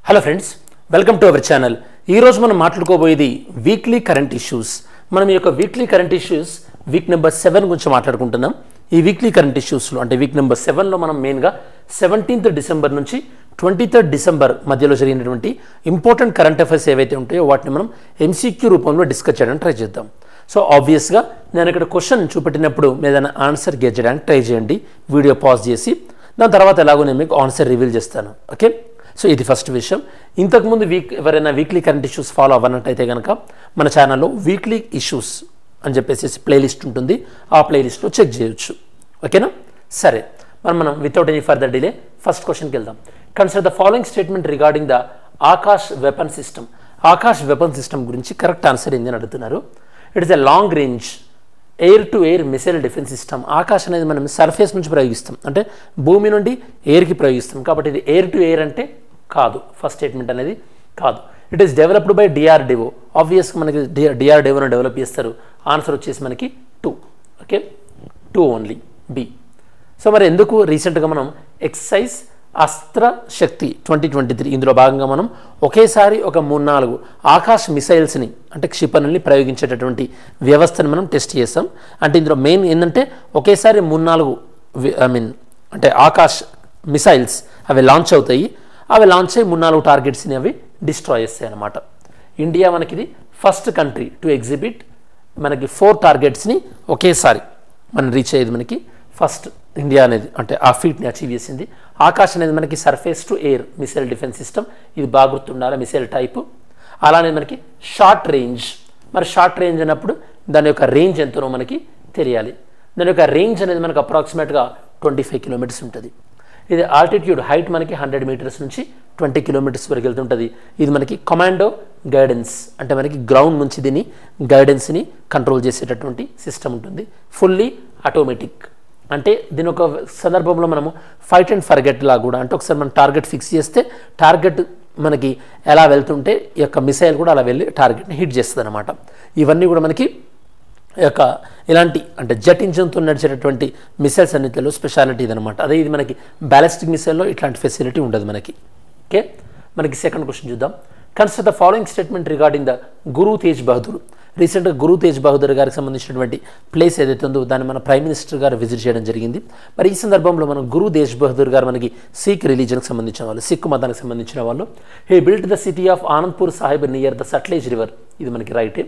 Hello friends, welcome to our channel. ఈరోజు మనం మాట్లాడుకోబోయేది weekly current issues. మనం ఈ యొక్క weekly current issues week number 7 గురించి మాట్లాడుకుంటున్నాం. ఈ వీక్లీ కరెంట్ ఇష్యూస్లో అంటే వీక్ నెంబర్ 7లో మనం మెయిన్గా 17th డిసెంబర్ నుంచి 23rd డిసెంబర్ మధ్యలో జరిగినటువంటి ఇంపార్టెంట్ కరెంట్ అఫైర్స్ ఏవైతే ఉంటాయో వాటిని మనం ఎంసీక్యూ రూపంలో డిస్కస్ చేయడానికి ట్రై చేద్దాం. సో ఆబ్వియస్గా నేను ఇక్కడ క్వశ్చన్ చూపెట్టినప్పుడు ఏదైనా ఆన్సర్ గెట్ చేయడానికి ట్రై చేయండి, వీడియో పాజ్ చేసి. దాని తర్వాత ఎలాగో నేను మీకు ఆన్సర్ రివీల్ చేస్తాను. ఓకే, సో ఇది ఫస్ట్ విషయం. ఇంతకుముందు ఎవరైనా వీక్లీ కరెంట్ ఇష్యూస్ ఫాలో అవ్వనట్టయితే కనుక మన ఛానల్లో వీక్లీ ఇష్యూస్ అని చెప్పేసి ప్లేలిస్ట్ ఉంటుంది, ఆ ప్లేలిస్ట్లో చెక్ చేయొచ్చు. ఓకేనా? సరే, మనం without any further delay first క్వశ్చన్కి వెళ్దాం. Consider the following statement regarding the Akash weapon system. Akash weapon system గురించి కరెక్ట్ ఆన్సర్ ఏంది అని అడుగుతున్నారు. It is a long range air to air missile defence system. Akash అనేది మనం సర్ఫేస్ నుంచి ప్రయోగిస్తాం, అంటే భూమి నుండి ఎయిర్కి ప్రయోగిస్తాం. కాబట్టి ఇది ఎయిర్ టు ఎయిర్ అంటే కాదు, ఫస్ట్ స్టేట్మెంట్ అనేది కాదు. It is developed by DRDO. ఆబ్వియస్గా మనకి డిఆర్డిఓను డెవలప్ చేస్తారు. ఆన్సర్ వచ్చేసి మనకి 2. Okay, 2 only, B. సో మరి ఎందుకు రీసెంట్గా మనం ఎక్సర్సైజ్ అస్త్ర శక్తి 2023 ఇందులో భాగంగా మనం ఒకేసారి ఒక 3-4 ఆకాశ్ మిసైల్స్ని అంటే క్షిపణుల్ని ప్రయోగించేటటువంటి వ్యవస్థను మనం టెస్ట్ చేసాం. అంటే ఇందులో మెయిన్ ఏంటంటే ఒకేసారి 3-4 అంటే ఆకాశ్ మిసైల్స్ అవి లాంచ్ అవుతాయి. అవి లాంచ్ అయ్యి 3-4 టార్గెట్స్ని అవి డిస్ట్రాయ్ చేస్తాయి అన్నమాట. ఇండియా మనకిది ఫస్ట్ కంట్రీ టు ఎగ్జిబిట్ మనకి 4 టార్గెట్స్ని ఒకేసారి మనం రీచ్ అయ్యేది మనకి ఫస్ట్ ఇండియా అనేది, అంటే ఆ ఫీట్ని అచీవ్ చేసింది. ఆకాశ్ అనేది మనకి surface to air missile defence system, ఇది బాగా గుర్తుండాలి మిసైల్ టైపు. అలానే మనకి షార్ట్ రేంజ్. మరి షార్ట్ రేంజ్ అన్నప్పుడు దాని యొక్క రేంజ్ ఎంతనో మనకి తెలియాలి. దాని యొక్క రేంజ్ అనేది మనకు అప్రాక్సిమేట్గా 25 కిలోమీటర్స్ ఉంటుంది. ఇది ఆల్టిట్యూడ్ హైట్ మనకి 100 మీటర్స్ నుంచి 20 కిలోమీటర్స్ వరకు వెళ్తుంటుంది. ఇది మనకి కమాండో గైడెన్స్, అంటే మనకి గ్రౌండ్ నుంచి దీన్ని గైడెన్స్ని కంట్రోల్ చేసేటటువంటి సిస్టమ్ ఉంటుంది. ఫుల్లీ ఆటోమేటిక్, అంటే దీని ఒక సందర్భంలో మనము ఫైట్ అండ్ ఫర్గెట్ లా కూడా, అంటే ఒకసారి మనం టార్గెట్ ఫిక్స్ చేస్తే టార్గెట్ మనకి ఎలా వెళ్తుంటే ఈ యొక్క మిసైల్ కూడా అలా వెళ్ళి టార్గెట్ని హిట్ చేస్తుంది అనమాట. ఇవన్నీ కూడా మనకి యొక్క ఇలాంటి అంటే జెట్ ఇంజిన్తో నడిచేటటువంటి మిసైల్స్ అన్నింటిలో స్పెషాలిటీ ఇదనమాట. అదే ఇది మనకి బ్యాలిస్టిక్ మిసైల్లో ఇట్లాంటి ఫెసిలిటీ ఉండదు మనకి. ఓకే, మనకి సెకండ్ క్వశ్చన్ చూద్దాం. Consider the following statement regarding the Guru Tegh Bahadur. రీసెంట్గా గురు తేజ్ బహదూర్ గారికి సంబంధించినటువంటి ప్లేస్ ఏదైతే ఉందో దాన్ని మన ప్రైమ్ మినిస్టర్ గారు విజిట్ చేయడం జరిగింది. మరి ఈ సందర్భంలో మనం గురు తేజ్ బహదూర్ గారు మనకి సిక్ రిలీజన్కి సంబంధించిన వాళ్ళు, సిక్ మతానికి సంబంధించిన వాళ్ళు. He built the city of Anandpur Sahib near the Sutlej river. ఇది మనకి రైటే.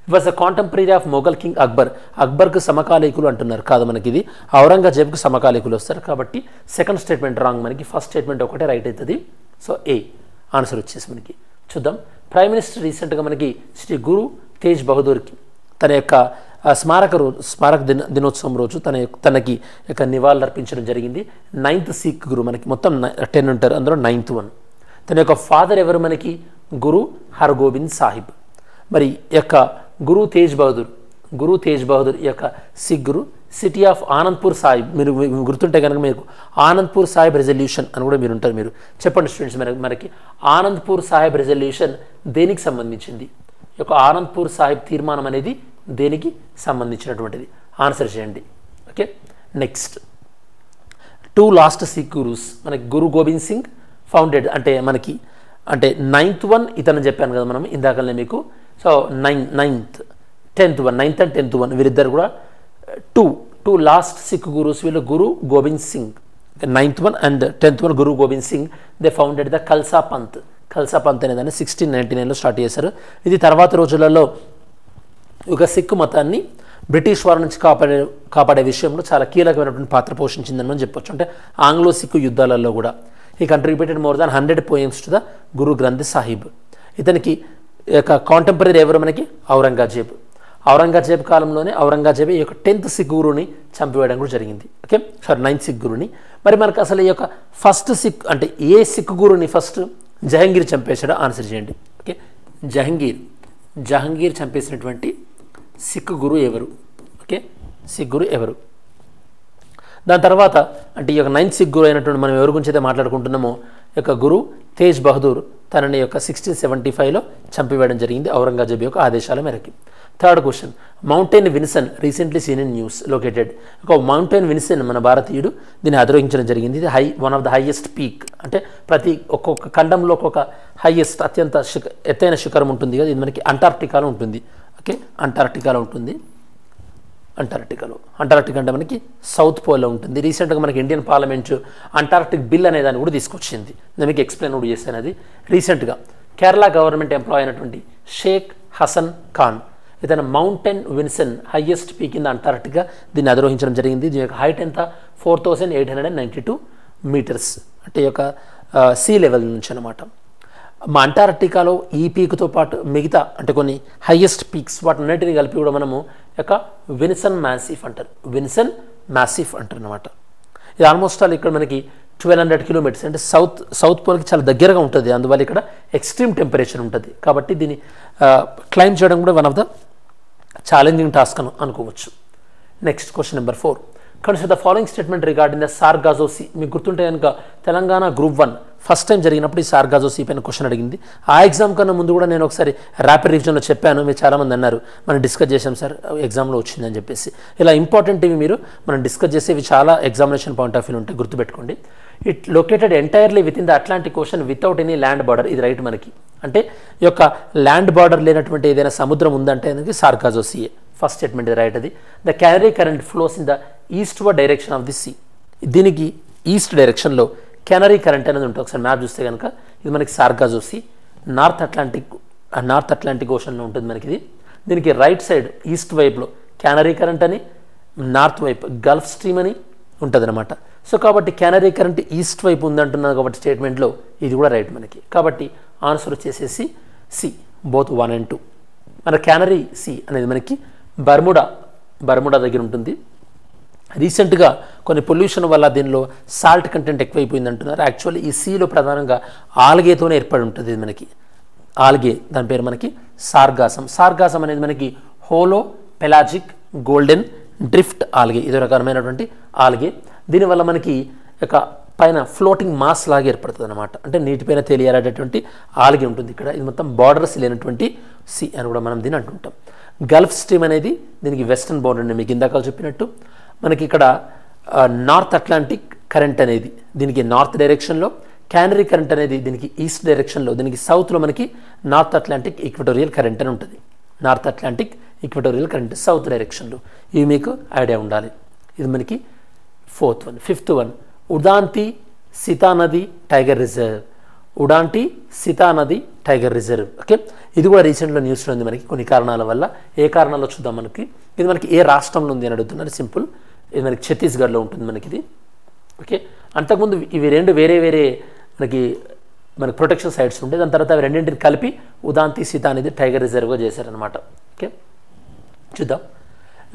It was a contemporary of Mughal king Akbar. అక్బర్కు సమకాలీకులు అంటున్నారు, కాదు మనకి ఇది ఔరంగజేబ్కు సమకాలీకులు వస్తారు. కాబట్టి సెకండ్ స్టేట్మెంట్ రాంగ్, మనకి ఫస్ట్ స్టేట్మెంట్ ఒకటే రైట్ అవుతుంది. సో ఏ ఆన్సర్ వచ్చేసి మనకి చూద్దాం. ప్రైమ్ మినిస్టర్ రీసెంట్గా మనకి శ్రీ గురు తేజ్ బహదూర్కి తన యొక్క స్మారక దినోత్సవం రోజు తనకి యొక్క నివాళులు అర్పించడం జరిగింది. 9th సిక్ గురు, మనకి మొత్తం 10 ఉంటారు, అందులో 9th 1. తన యొక్క ఫాదర్ ఎవరు మనకి? గురు హర్గోబింద్ సాహిబ్. మరి యొక్క గురు తేజ్ బహదూర్ ఈ యొక్క సిక్ గురు సిటీ ఆఫ్ ఆనంద్పూర్ సాహిబ్. మీరు గుర్తుంటే కనుక మీకు ఆనంద్పూర్ సాహిబ్ రెజల్యూషన్ అని కూడా మీరు ఉంటారు. మీరు చెప్పండి స్టూడెంట్స్, మనకి ఆనంద్పూర్ సాహిబ్ రెజల్యూషన్ దేనికి సంబంధించింది? ఈ యొక్క ఆనంద్పూర్ సాహిబ్ తీర్మానం అనేది దేనికి సంబంధించినటువంటిది? ఆన్సర్ చేయండి. Okay, next 2 last Sikh gurus. మనకి గురు గోబింద్ సింగ్ ఫౌండెడ్, అంటే మనకి అంటే 9th 1 ఇతను చెప్పాను కదా మనం ఇందాకనే మీకు. సో 9th and 10th 1 వీరిద్దరు కూడా 2 లాస్ట్ సిక్ గురూస్. వీళ్ళు Guru Gobind Singh 9th 1 and 10th 1 Guru Gobind Singh they founded the Khalsa Panth. Khalsa Panth అనేదాన్ని 1699లో స్టార్ట్ చేశారు. ఇది తర్వాత రోజులలో ఒక సిక్ మతాన్ని బ్రిటిష్ వారి నుంచి కాపాడే విషయంలో చాలా కీలకమైనటువంటి పాత్ర పోషించిందని మనం చెప్పొచ్చు. అంటే ఆంగ్లో సిక్కు యుద్ధాలలో కూడా ఈ contributed more than 100 poems to the Guru Granth Sahib. ఇతనికి యొక్క కాంటెంపరీ ఎవరు మనకి? ఔరంగజేబ్ కాలంలోనే ఔరంగజేబ్ ఈ యొక్క 10th సిక్ గురుని చంపివేయడం కూడా జరిగింది. ఓకే, 9th సిక్ గురుని. మరి మనకు అసలు ఈ యొక్క ఫస్ట్ సిక్ అంటే ఏ సిక్ గురుని ఫస్ట్ జహంగీర్ చంపేశాడో ఆన్సర్ చేయండి. ఓకే, జహంగీర్ చంపేసినటువంటి సిక్ గురు ఎవరు? ఓకే, సిక్ గురు ఎవరు? దాని తర్వాత అంటే ఈ యొక్క 9th సిక్ గురు అయినటువంటి మనం ఎవరి గురించి అయితే మాట్లాడుకుంటున్నామో ఈ యొక్క గురు తేజ్ బహదూర్ తనని యొక్క 1675లో చంపివేయడం జరిగింది ఔరంగజేబ్ యొక్క ఆదేశాల మేరకి. Third question, mountain Vinson recently seen in news located. ఒక మౌంటైన్ విన్సన్ మన భారతీయుడు దీన్ని అధిరోహించడం జరిగింది. ఇది one of the highest peak, అంటే ప్రతి ఒక్కొక్క ఖండంలో ఒక్కొక్క హైయెస్ట్ అత్యంత ఎత్తైన శిఖరం ఉంటుంది కదా, ఇది మనకి అంటార్క్టికాలో ఉంటుంది. ఓకే, అంటార్క్టికాలో ఉంటుంది. అంటార్క్టికా అంటే మనకి సౌత్ పోల్లో ఉంటుంది. రీసెంట్గా మనకి ఇండియన్ పార్లమెంట్ అంటార్క్టిక్ బిల్ అనే దాన్ని కూడా తీసుకొచ్చింది. నేను మీకు ఎక్స్ప్లెయిన్ కూడా చేశాను. అది రీసెంట్గా కేరళ గవర్నమెంట్ ఎంప్లాయ్ అయినటువంటి షేక్ హసన్ ఖాన్ ఇతను mountain Vinson highest peak in Antarctica దీన్ని అధిరోహించడం జరిగింది. దీని యొక్క హైట్ ఎంత 4892 మీటర్స్, అంటే యొక్క సీ లెవెల్ నుంచి అనమాట. మా అంటార్క్టికాలో ఈ పీక్తో పాటు మిగతా అంటే కొన్ని హైయెస్ట్ పీక్స్ వాటిన్నిటిని కలిపి కూడా మనము యొక్క విన్సన్ మ్యాసిఫ్ అంటారు. విన్సన్ మ్యాసిఫ్ అంటారు అనమాట. ఇది ఆల్మోస్ట్ ఆల్ ఇక్కడ మనకి 1200 కిలోమీటర్స్, అంటే సౌత్ పోల్కి చాలా దగ్గరగా ఉంటుంది. అందువల్ల ఇక్కడ ఎక్స్ట్రీమ్ టెంపరేచర్ ఉంటుంది. కాబట్టి దీన్ని క్లైమ్ చేయడం కూడా one of the challenging task అనుకోవచ్చు. Next question number 4, consider the following statement regarding the Sargasso sea. మీకు గుర్తుంటే కనుక తెలంగాణ గ్రూప్ 1 ఫస్ట్ టైం జరిగినప్పుడు ఈ సార్గాజో సీ పైన క్వశ్చన్ అడిగింది. ఆ ఎగ్జామ్ కన్నా ముందు కూడా నేను ఒకసారి ర్యాపిడ్ రివిజన్లో చెప్పాను. మీరు చాలామంది అన్నారు మనం డిస్కస్ చేసాం సార్ ఎగ్జామ్లో వచ్చిందని చెప్పేసి. ఇలా ఇంపార్టెంట్ ఇవి మీరు మనం డిస్కస్ చేసేవి చాలా ఎగ్జామినేషన్ పాయింట్ ఆఫ్ వ్యూ ఉంటాయి, గుర్తుపెట్టుకోండి. It located entirely with in the Atlantic ocean without any land border. ఇది రైట్ మనకి, అంటే ఈ యొక్క ల్యాండ్ బార్డర్ లేనటువంటి ఏదైనా సముద్రం ఉందంటే దానికి సార్గాజో సీయే. ఫస్ట్ స్టేట్మెంట్ ఇది రైట్. అది the Canary current flows in the eastward direction of the sea. దీనికి ఈస్ట్ డైరెక్షన్లో క్యానరీ కరెంట్ అనేది ఉంటుంది. ఒకసారి మ్యాప్ చూస్తే కనుక ఇది మనకి సార్గాజో సీ నార్త్ అట్లాంటిక్ ఓషన్లో ఉంటుంది మనకి ఇది. దీనికి రైట్ సైడ్ ఈస్ట్ వైపులో క్యానరీ కరెంట్ అని, నార్త్ వైపు గల్ఫ్ స్ట్రీమ్ అని ఉంటుంది అనమాట. సో కాబట్టి క్యానరీ కరెంట్ ఈస్ట్ వైపు ఉందంటున్నారు కాబట్టి స్టేట్మెంట్లో ఇది కూడా రైట్ మనకి. కాబట్టి ఆన్సర్ వచ్చేసేసి సి, బోత్ 1 and 2. మన క్యానరీ సీ అనేది మనకి బర్ముడా దగ్గర ఉంటుంది. రీసెంట్గా కొన్ని పొల్యూషన్ వల్ల దీనిలో సాల్ట్ కంటెంట్ ఎక్కువైపోయింది అంటున్నారు. యాక్చువల్లీ ఈ సీలో ప్రధానంగా ఆల్గేతోనే ఏర్పడి ఉంటుంది. ఇది మనకి ఆల్గే, దాని పేరు మనకి సార్గాసం అనేది మనకి hollow pelagic golden drift algae, ఇది రకమైనటువంటి ఆల్గే. దీనివల్ల మనకి ఒక పైన ఫ్లోటింగ్ మాస్ లాగా ఏర్పడుతుంది అనమాట, అంటే నీటిపైన తేలియాడేటటువంటి ఆల్గే ఉంటుంది ఇక్కడ. ఇది మొత్తం బార్డర్స్ లేనటువంటి సీ అని కూడా మనం దీన్ని అంటుంటాం. గల్ఫ్ స్ట్రీమ్ అనేది దీనికి వెస్టర్న్ బౌండరీ అని మీకు ఇందాక చెప్పినట్టు. మనకి ఇక్కడ నార్త్ అట్లాంటిక్ కరెంట్ అనేది దీనికి నార్త్ డైరెక్షన్లో, క్యానరీ కరెంట్ అనేది దీనికి ఈస్ట్ డైరెక్షన్లో, దీనికి సౌత్లో మనకి నార్త్ అట్లాంటిక్ ఈక్వటోరియల్ కరెంట్ అని ఉంటుంది. North Atlantic equatorial current south డైరెక్షన్లో. ఇవి మీకు ఐడియా ఉండాలి. ఇది మనకి 4th one. 5th one, ఉడాంతి సితా నది టైగర్ రిజర్వ్. ఓకే, ఇది కూడా రీసెంట్గా న్యూస్లో ఉంది మనకి కొన్ని కారణాల వల్ల. ఏ కారణాల్లో చూద్దాం. మనకి ఇది మనకి ఏ రాష్ట్రంలో ఉంది అని అడుగుతున్నారు. సింపుల్, ఇది మనకి ఛత్తీస్గఢ్లో ఉంటుంది మనకి ఇది. ఓకే, అంతకుముందు ఇవి రెండు వేరే మనకి ప్రొటెక్షన్ సైట్స్ ఉంటే దాని తర్వాత అవి రెండింటిని కలిపి ఉదాంతి సీత అనేది టైగర్ రిజర్వ్గా చేశారనమాట. ఓకే, చూద్దాం.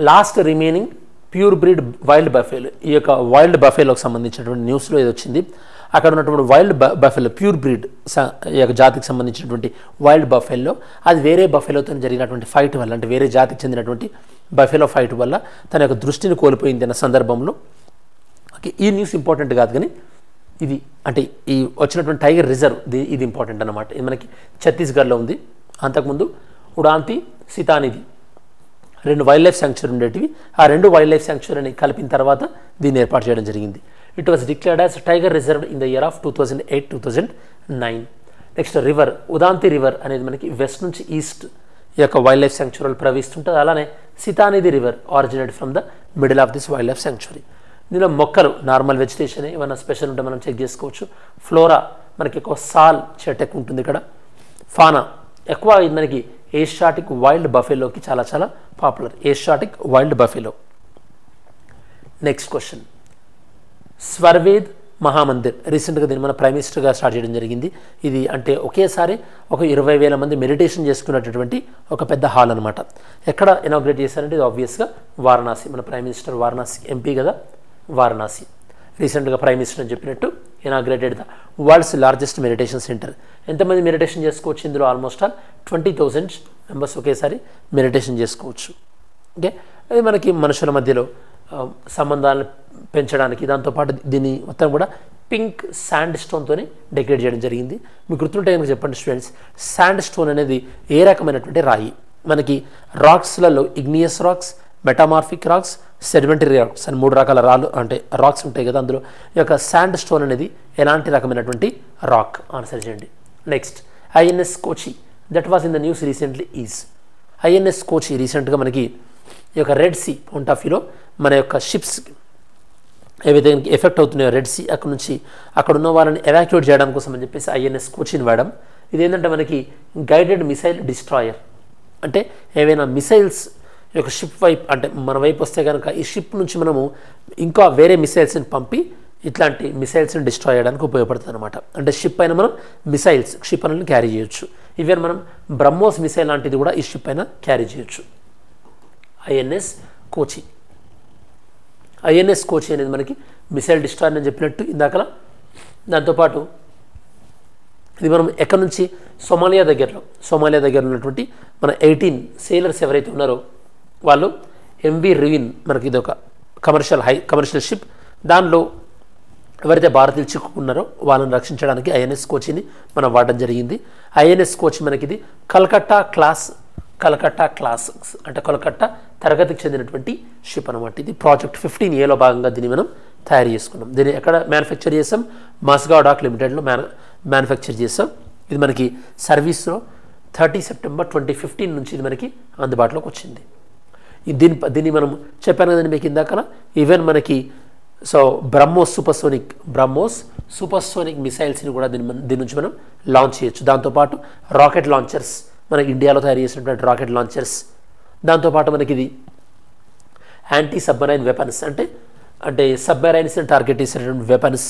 Last remaining pure breed wild buffalo, ఈ యొక్క వైల్డ్ బఫేలోకి సంబంధించినటువంటి న్యూస్లో ఇది వచ్చింది. అక్కడ ఉన్నటువంటి వైల్డ్ బఫెలో ప్యూర్ బ్రీడ్ జాతికి సంబంధించినటువంటి వైల్డ్ బఫెల్లో అది వేరే బఫెలోతో జరిగినటువంటి ఫైట్ వల్ల, అంటే వేరే జాతికి చెందినటువంటి బఫెలో ఫైట్ వల్ల తన యొక్క దృష్టిని కోల్పోయింది అన్న సందర్భంలో. ఓకే, ఈ న్యూస్ ఇంపార్టెంట్ కాదు కానీ ఇది అంటే ఈ వచ్చినటువంటి టైగర్ రిజర్వ్ ఇది ఇంపార్టెంట్ అనమాట. ఇది మనకి ఛత్తీస్గఢ్లో ఉంది. అంతకుముందు ఉడాంతి సితానిధి 2 వైల్డ్ లైఫ్ శాంక్చురీ ఉండేటివి. ఆ 2 వైల్డ్ లైఫ్ శాంక్చురీని కలిపిన తర్వాత దీన్ని ఏర్పాటు చేయడం జరిగింది. It was declared as tiger reserve in the year of 2008-2009. Next river, Udanti river అనేది మనకి వెస్ట్ నుంచి ఈస్ట్ ఈ యొక్క వైల్డ్ లైఫ్ శాంక్చురీలో ప్రవహిస్తుంటుంది. అలానే Sitanadi river originate from the middle of this wild life sanctuary. దీనిలో మొక్కలు నార్మల్ వెజిటేషన్, ఏమైనా స్పెషల్ ఉంటే మనం చెక్ చేసుకోవచ్చు. ఫ్లోరా మనకి ఎక్కువ సాల్ చెట్టు ఎక్కువ ఉంటుంది ఇక్కడ. ఫానా ఎక్కువ ఇది మనకి ఏషియాటిక్ వైల్డ్ బఫెలోకి చాలా popular, Asiatic wild buffalo. Next question, Swarved Mahamandir రీసెంట్గా దీన్ని మన ప్రైమ్ మినిస్టర్గా స్టార్ట్ చేయడం జరిగింది. ఇది అంటే ఒకేసారి ఒక 20,000 మంది మెడిటేషన్ చేసుకున్నటువంటి ఒక పెద్ద హాల్ అనమాట. ఎక్కడ ఇనాగ్రేట్ చేశారంటే ఇది ఆబ్వియస్గా వారణాసి. మన ప్రైమ్ మినిస్టర్ వారణాసి ఎంపీ కదా, వారణాసి రీసెంట్గా ప్రైమ్ మినిస్టర్ అని చెప్పినట్టు inaugurated the world's largest meditation centre. ఎంతమంది మెడిటేషన్ చేసుకోవచ్చు ఇందులో? ఆల్మోస్ట్ ఆల్ 20,000 మెంబర్స్ ఒకేసారి మెడిటేషన్ చేసుకోవచ్చు. ఓకే, అది మనకి మనుషుల మధ్యలో సంబంధాలను పెంచడానికి, దాంతోపాటు దీన్ని మొత్తం కూడా పింక్ శాండ్ స్టోన్తో డెకరేట్ చేయడం జరిగింది. మీకు గుర్తుంటే కనుక చెప్పండి స్టూడెంట్స్, శాండ్ స్టోన్ అనేది ఏ రకమైనటువంటి రాయి? మనకి రాక్స్లలో igneous rocks, metamorphic rocks, sedimentary rocks అని 3 రకాల రాళ్ళు అంటే రాక్స్ ఉంటాయి కదా. అందులో ఈ యొక్క శాండ్ స్టోన్ అనేది ఎలాంటి రకమైనటువంటి రాక్? ఆన్సర్ చేయండి. Next INS Kochi that was in the news recently is. INS Kochi రీసెంట్గా మనకి ఈ యొక్క రెడ్ సీ పాయింట్ ఆఫ్ వ్యూలో మన యొక్క షిప్స్ ఏవైతే ఎఫెక్ట్ అవుతున్నాయో రెడ్ సీ అక్కడ నుంచి అక్కడ ఉన్న వాళ్ళని ఎవాక్యుయేట్ చేయడం కోసం అని చెప్పేసి ఐఎన్ఎస్ కోచిని వాడడం. ఇదేంటంటే మనకి గైడెడ్ మిసైల్ డిస్ట్రాయర్, అంటే ఏవైనా మిసైల్స్ ఈ యొక్క షిప్ వైపు అంటే మన వైపు వస్తే కనుక ఈ షిప్ నుంచి మనము ఇంకా వేరే మిసైల్స్ని పంపి ఇట్లాంటి మిసైల్స్ని డిస్ట్రాయ్ చేయడానికి ఉపయోగపడుతుంది అనమాట. అంటే షిప్ పైన మనం మిసైల్స్ షిప్ అనేది క్యారీ చేయొచ్చు. ఈవెన్ మనం బ్రహ్మోస్ మిసైల్ లాంటిది కూడా ఈ షిప్ పైన క్యారీ చేయొచ్చు. ఐఎన్ఎస్ కోచి. ఐఎన్ఎస్ కోచి అనేది మనకి మిసైల్ డిస్ట్రాయర్ అని చెప్పినట్టు ఇందాకలా. దాంతోపాటు ఇది మనం ఎక్కడి నుంచి సోమాలియా దగ్గర ఉన్నటువంటి మన 18 సేలర్స్ ఎవరైతే ఉన్నారో వాళ్ళు ఎంవి రివిన్ మనకి ఇది ఒక కమర్షియల్ షిప్. దానిలో ఎవరైతే భారతీయులు చిక్కుకున్నారో వాళ్ళని రక్షించడానికి ఐఎన్ఎస్ కోచిని మనం వాడడం జరిగింది. ఐఎన్ఎస్ కోచి మనకి ఇది కలకత్తా క్లాస్ అంటే కలకత్తా తరగతికి చెందినటువంటి షిప్ అనమాట. ఇది ప్రాజెక్ట్ 15Aలో భాగంగా దీన్ని మనం తయారు చేసుకున్నాం. దీన్ని ఎక్కడ మ్యానుఫ్యాక్చర్ చేసాం? మాస్గావ్ డాక్ లిమిటెడ్లో మ్యానుఫ్యాక్చర్ చేసాం. ఇది మనకి సర్వీస్లో 30 సెప్టెంబర్ 2015 నుంచి ఇది మనకి అందుబాటులోకి వచ్చింది. దీన్ని మనం చెప్పాను కదండి మీకు ఇందాక. ఈవెన్ మనకి బ్రహ్మోస్ సూపర్సోనిక్ మిసైల్స్ని కూడా దీని నుంచి మనం లాంచ్ చేయొచ్చు. దాంతోపాటు రాకెట్ లాంచర్స్ మనకి ఇండియాలో తయారు చేసినటువంటి రాకెట్ లాంచర్స్. దాంతోపాటు మనకి ఇది యాంటీ సబ్మరైన్ వెపన్స్ అంటే సబ్మరైన్స్ని టార్గెట్ చేసేటువంటి వెపన్స్,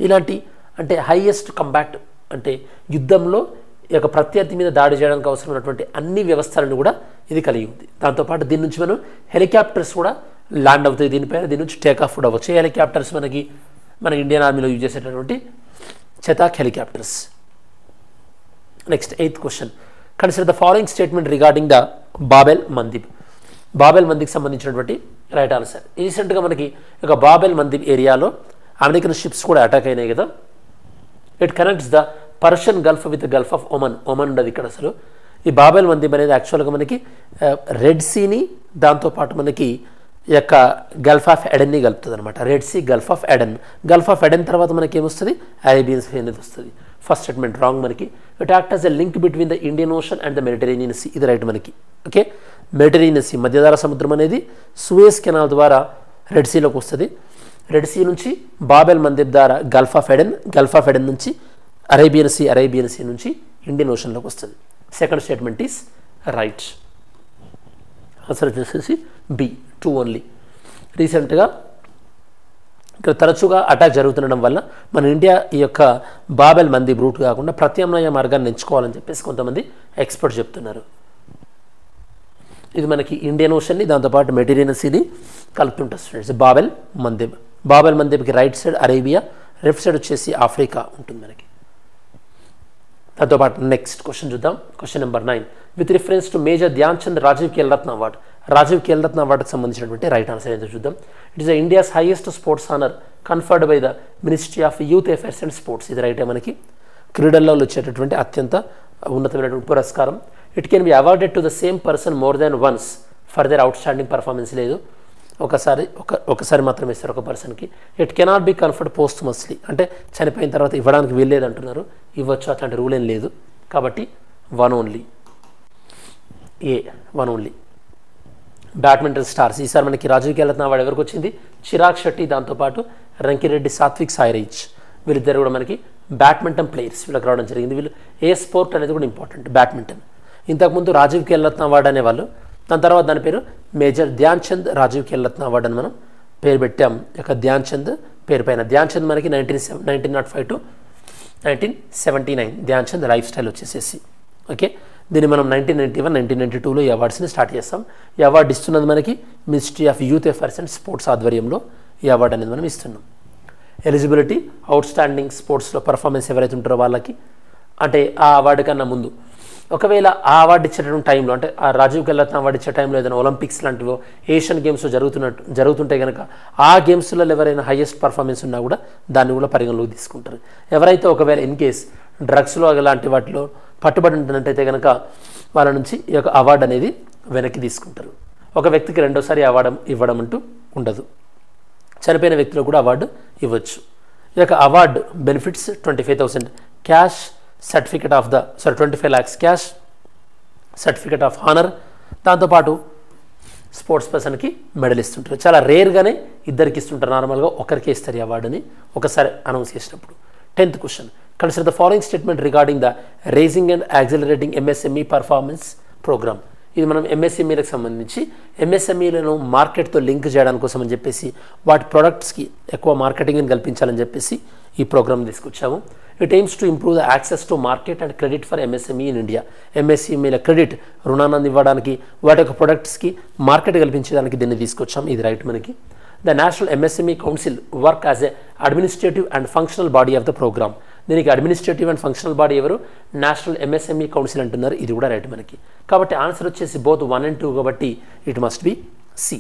ఇలాంటి అంటే హైయెస్ట్ కంబాట్ అంటే యుద్ధంలో ఈ యొక్క ప్రత్యర్థి మీద దాడి చేయడానికి అవసరమైనటువంటి అన్ని వ్యవస్థలను కూడా ఇది కలిగి ఉంది. దాంతోపాటు దీని నుంచి మనం హెలికాప్టర్స్ కూడా ల్యాండ్ అవుతాయి దీనిపైన. దీని నుంచి టేక్ ఆఫ్ కూడా అవ్వచ్చు. హెలికాప్టర్స్ మన ఇండియన్ ఆర్మీలో యూజ్ చేసేటటువంటి Chetak helicopters. Next 8th question. Consider the following statement regarding the Bab el మందిబ్కి సంబంధించినటువంటి రైట్ ఆన్సర్. రీసెంట్గా మనకి ఒక బాబెల్ మందిబ్ ఏరియాలో అమెరికన్ షిప్స్ కూడా అటాక్ అయినాయి కదా. It connects the Persian Gulf with Gulf of Oman ఉండదు ఇక్కడ అసలు. ఈ బాబెల్ మందిబ్ అనేది యాక్చువల్గా మనకి రెడ్ సీని దాంతోపాటు మనకి ఈ యొక్క గల్ఫ్ ఆఫ్ ఎడెన్ని కలుపుతుంది అనమాట. Red Sea, Gulf of Aden తర్వాత మనకి ఏమొస్తుంది? అరేబియన్ సీ అనేది వస్తుంది. ఫస్ట్ స్టేట్మెంట్ రాంగ్ మనకి. It act as a link between the Indian Ocean and the Mediterranean Sea. ఇది రైట్ మనకి. ఓకే, మెడిటరేనియన్ సీ మధ్యధరా సముద్రం అనేది సూయజ్ కెనాల్ ద్వారా రెడ్ సీలోకి వస్తుంది. రెడ్ సీ నుంచి బాబెల్ మందిబ్ ద్వారా గల్ఫ్ ఆఫ్ ఎడెన్ నుంచి అరేబియన్ సీ నుంచి ఇండియన్ ఓషన్లోకి వస్తుంది. Second statement is right. Answer వచ్చేసి బి, 2 ఓన్లీ. రీసెంట్గా ఇక్కడ తరచుగా అటాక్ జరుగుతుండడం వల్ల మన ఇండియా ఈ యొక్క బాబెల్ మందిబ్ రూట్ కాకుండా ప్రత్యామ్నాయ మార్గాన్ని ఎంచుకోవాలని చెప్పేసి కొంతమంది ఎక్స్పర్ట్స్ చెప్తున్నారు. ఇది మనకి ఇండియన్ ఓషన్ని దాంతోపాటు మెడిటరేనియన్ సీని కలుపుతుంటారు స్టూడెంట్స్. బాబెల్ మందిబ్కి right side Arabia, left side వచ్చేసి ఆఫ్రికా ఉంటుంది మనకి. దాంతోపాటు నెక్స్ట్ క్వశ్చన్ చూద్దాం. Question number 9. With reference to major Dhyan Chand Rajiv Khel Ratna అవార్డుకి సంబంధించినటువంటి రైట్ ఆన్సర్ ఏంటో చూద్దాం. It is India's highest sports honour conferred by the ministry of youth affairs and sports. ఇది రైటే మనకి. క్రీడల్లో వచ్చేటటువంటి అత్యంత ఉన్నతమైనటువంటి పురస్కారం. It can be awarded to the same person more than once for their out standing performance. లేదు, ఒకసారి మాత్రమే ఇస్తారు ఒక పర్సన్కి. It cannot be conferred posthumously, అంటే చనిపోయిన తర్వాత ఇవ్వడానికి వీల్లేదు అంటున్నారు. ఇవ్వచ్చు, అట్లాంటి రూల్ ఏం లేదు. కాబట్టి 1 ఓన్లీ. బ్యాడ్మింటన్ స్టార్స్ ఈసారి మనకి రాజీవ్ ఖేల్ రత్న అవార్డు ఎవరికి వచ్చింది? చిరాగ్ షెట్టి, దాంతోపాటు రంకిరెడ్డి, సాత్విక్ సాయిరాజ్. వీళ్ళిద్దరు కూడా మనకి బ్యాడ్మింటన్ ప్లేయర్స్, వీళ్ళకి రావడం జరిగింది. వీళ్ళు ఏ స్పోర్ట్ అనేది కూడా ఇంపార్టెంట్, బ్యాడ్మింటన్. ఇంతకుముందు రాజీవ్ ఖేల్ రత్న అవార్డు అనేవాళ్ళు, దాని తర్వాత దాని పేరు మేజర్ ధ్యాన్ చంద్ రాజీవ్ ఖేల్ రత్న అవార్డు అని మనం పేరు పెట్టాం. ఇక ధ్యాన్ చంద్ పేరు పైన. ధ్యాన్ చంద్ మనకి 1905 to 1979 Dhyan Chand life style వచ్చేసేసి. ఓకే, దీన్ని మనం 1991, 1992లో ఈ అవార్డ్స్ని స్టార్ట్ చేస్తాం. ఈ అవార్డు ఇస్తున్నది మనకి ministry of youth affairs and sports ఆధ్వర్యంలో ఈ అవార్డు అనేది మనం ఇస్తున్నాం. ఎలిజిబిలిటీ అవుట్ స్టాండింగ్ స్పోర్ట్స్లో పర్ఫార్మెన్స్ ఎవరైతే ఉంటారో వాళ్ళకి, అంటే ఆ అవార్డు కన్నా ముందు ఒకవేళ ఆ అవార్డు ఇచ్చేటటువంటి టైంలో, అంటే ఆ రాజీవ్ ఖేల్ రత్న అవార్డు ఇచ్చే టైంలో ఏదైనా ఒలింపిక్స్ లాంటివో ఏషియన్ గేమ్స్ జరుగుతుంటే కనుక ఆ గేమ్స్లో ఎవరైనా హైయెస్ట్ పర్ఫార్మెన్స్ ఉన్నా కూడా దాన్ని కూడా పరిగణలోకి తీసుకుంటారు. ఎవరైతే ఒకవేళ ఇన్ కేస్ డ్రగ్స్లో అలాంటి వాటిలో పట్టుబడి ఉంటున్నట్టయితే కనుక వాళ్ళ నుంచి ఈ యొక్క అవార్డు అనేది వెనక్కి తీసుకుంటారు. ఒక వ్యక్తికి రెండోసారి అవార్డు ఇవ్వడం అంటూ ఉండదు. చనిపోయిన వ్యక్తిలో కూడా అవార్డు ఇవ్వచ్చు. ఈ యొక్క award benefits 25,000 cash, certificate of 25 lakhs cash, certificate of honour, దాంతోపాటు స్పోర్ట్స్ పర్సన్కి మెడల్ ఇస్తుంటారు. చాలా రేర్గానే ఇద్దరికి ఇస్తుంటారు. నార్మల్గా ఒకరికే ఇస్తారు ఈ అవార్డుని ఒకసారి అనౌన్స్ చేసినప్పుడు. 10th question, consider the following statement regarding the raising and accelerating MSME performance programme. ఇది మనం ఎంఎస్ఎంఈలకు సంబంధించి ఎంఎస్ఎంఈలను మార్కెట్తో లింక్ చేయడానికి కోసం అని చెప్పేసి వాటి ప్రొడక్ట్స్కి ఎక్కువ మార్కెటింగ్ని కల్పించాలని చెప్పేసి ఈ ప్రోగ్రామ్ తీసుకొచ్చాము. It aims to improve the access to market and credit for MSME in India. ఎంఎస్ఎంఈల క్రెడిట్ రుణాన్ని ఇవ్వడానికి వాటి యొక్క ప్రొడక్ట్స్కి మార్కెట్ కల్పించడానికి దీన్ని తీసుకొచ్చాం. ఇది రైట్ మనకి. The national MSME council work as a administrative and functional body of the programme. దీనికి అడ్మినిస్ట్రేటివ్ అండ్ ఫంక్షనల్ బాడీ ఎవరు? నేషనల్ ఎంఎస్ఎంఈ కౌన్సిల్ అంటున్నారు. ఇది కూడా రైట్ మనకి. కాబట్టి ఆన్సర్ వచ్చేసి బోత్ 1 and 2 కాబట్టి it must be C.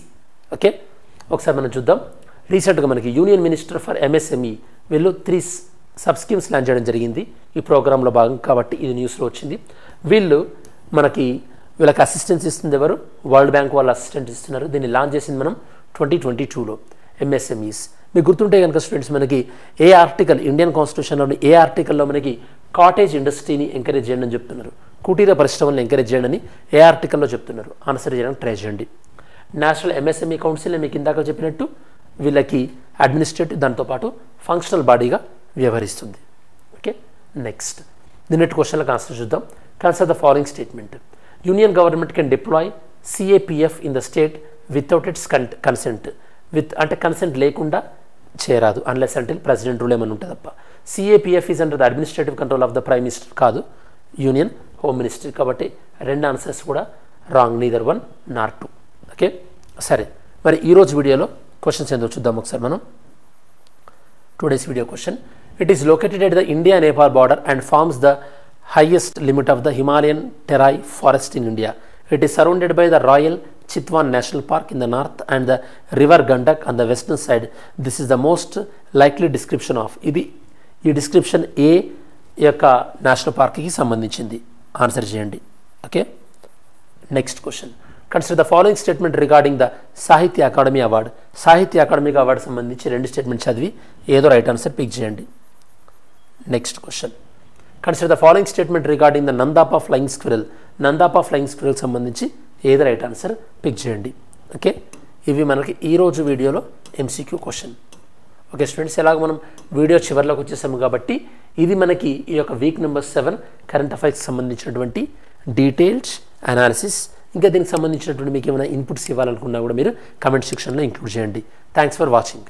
Okay, ఒకసారి మనం చూద్దాం. రీసెంట్గా మనకి యూనియన్ మినిస్టర్ ఫర్ ఎంఎస్ఎంఈ వీళ్ళు 3 సబ్ స్కీమ్స్ లాంచ్ చేయడం జరిగింది ఈ ప్రోగ్రాంలో భాగం కాబట్టి ఇది న్యూస్లో వచ్చింది. వీళ్ళకి అసిస్టెన్స్ ఇస్తుంది ఎవరు? వరల్డ్ బ్యాంక్ వాళ్ళు అసిస్టెంట్ ఇస్తున్నారు. దీన్ని లాంచ్ చేసింది మనం 2022లో ఎంఎస్ఎంఈస్. మీకు గుర్తుంటే కనుక స్టూడెంట్స్ మనకి ఏ ఆర్టికల్ ఇండియన్ కాన్స్టిట్యూషన్లోని ఏ ఆర్టికల్లో మనకి కాటేజ్ ఇండస్ట్రీని ఎంకరేజ్ చేయండి అని చెప్తున్నారు. కుటీర పరిశ్రమలను ఎంకరేజ్ చేయండి అని ఏ ఆర్టికల్లో చెప్తున్నారు? ఆన్సర్ చేయడానికి ట్రై చేయండి. నేషనల్ ఎంఎస్ఎంఈ కౌన్సిల్ మీకు ఇందాక చెప్పినట్టు వీళ్ళకి అడ్మినిస్ట్రేటివ్ దాంతోపాటు ఫంక్షనల్ బాడీగా వ్యవహరిస్తుంది. ఓకే, నెక్స్ట్ ది నెట్ క్వశ్చన్లకు ఆన్సర్ చూద్దాం. Consider the following statement. Union government can deploy CAPF in the state without its consent. అంటే కన్సెంట్ లేకుండా చేయరాదు అన్లెస్ అంటిల్ ప్రెసిడెంట్ రూల్ ఏమని ఉంటుంది తప్ప. CAPF is under the administrative control of the prime minister కాదు, union home minister. కాబట్టి 2 answers కూడా wrong, neither 1 nor 2. Okay, సరే మరి ఈరోజు వీడియోలో క్వశ్చన్స్ ఏందో చూద్దాం ఒకసారి మనం. Today's video question. It is located at the ఇండియా-నేపాల్ border and forms the highest limit of the Himalayan terai forest in India. It is surrounded by the Royal Chitwan National Park in the north and the river Gandak on the western side. This is the most likely description of. ఈ description ఏ యొక్క national పార్క్కి సంబంధించింది? Answer చేయండి. Okay, next question. Consider the following statement regarding the Sahitya Akademi award. Sahitya Akademi award సంబంధించి 2 statement చదివి ఏదో right answer pick చేయండి. Next question. Consider the following statement regarding the Namdapha flying squirrel. Namdapha flying squirrel సంబంధించి ఏది రైట్ ఆన్సర్ పిక్ చేయండి. Okay, ఇవి మనకి ఈరోజు వీడియోలో ఎంసీక్యూ క్వశ్చన్. ఓకే స్టూడెంట్స్, ఎలాగ మనం వీడియో చివరిలోకి వచ్చేసాము కాబట్టి ఇది మనకి ఈ యొక్క వీక్ నెంబర్ 7 కరెంట్ అఫైర్స్కి సంబంధించినటువంటి డీటెయిల్స్ అనాలిసిస్. ఇంకా దీనికి సంబంధించినటువంటి మీకు ఏమైనా ఇన్పుట్స్ ఇవ్వాలనుకున్నా కూడా మీరు కమెంట్ సెక్షన్లో ఇంక్లూడ్ చేయండి. Thanks for watching.